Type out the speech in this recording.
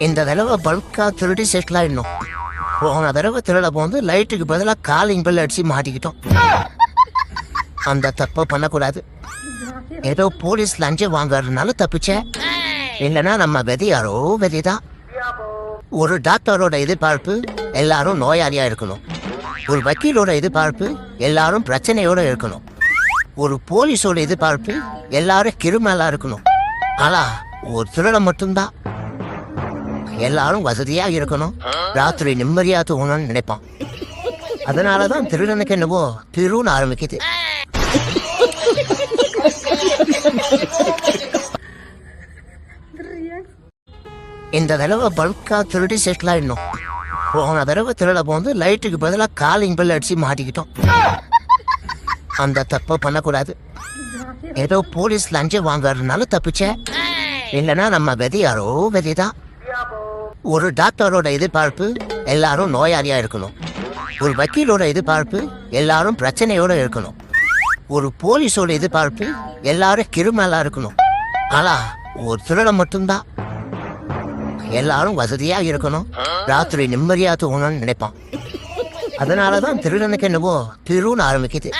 இந்த தடவை பல்கா திருடி செட்டில் ஆயிடணும். போன தடவை திருட போந்து லைட்டுக்கு பதிலாக காலிங் பெல் அடிச்சு மாட்டிக்கிட்டோம். அந்த தப்பை பண்ணக்கூடாது. ஏதோ போலீஸ் லஞ்சம் வாங்கறதுனால தப்பிச்சேன். இல்லைன்னா நம்ம விதி யாரோ விதிதான். ஒரு டாக்டரோட எதிர்பார்ப்பு எல்லாரும் நோயாளியா இருக்கணும். ஒரு வக்கீலோட எதிர்பார்ப்பு எல்லாரும் பிரச்சனையோட இருக்கணும். ஒரு போலீஸோட எதிர்பார்ப்பு எல்லாரும் கிருமலா இருக்கணும். ஆனா ஒரு திருட மட்டும்தான் எல்லாரும் வசதியா இருக்கணும், ராத்திரி நிம்மதியா தூங்கணும்னு நினைப்பான். அதனாலதான் திருடனுக்கு என்னவோ திருன்னு ஆரம்பிக்குது. இந்த தடவை பல்கா திருடி செட்டில் ஆயிடணும். போன தடவை திருட போந்து லைட்டுக்கு பதிலாக காலிங் பெல் அடிச்சு மாட்டிக்கிட்டோம். அந்த தப்பை பண்ணக்கூடாது. ஏதோ போலீஸ் லஞ்சம் வாங்கறதுனால தப்பிச்சேன். இல்லைன்னா நம்ம விதி யாரோ விதிதான். ஒரு டாக்டரோட எதிர்பார்ப்பு எல்லாரும் நோயாளியா இருக்கணும். ஒரு வக்கீலோட எதிர்பார்ப்பு எல்லாரும் பிரச்சனையோட இருக்கணும். ஒரு போலீஸோட எதிர்பார்ப்பு எல்லாரும் கிருமலா இருக்கணும். ஆனா ஒரு திருட மட்டும்தான் எல்லாரும் வசதியா இருக்கணும், ராத்திரி நிம்மதியா தூங்கணும்னு நினைப்பான். அதனாலதான் திருடனுக்கு என்னவோ திருன்னு ஆரம்பிக்குது.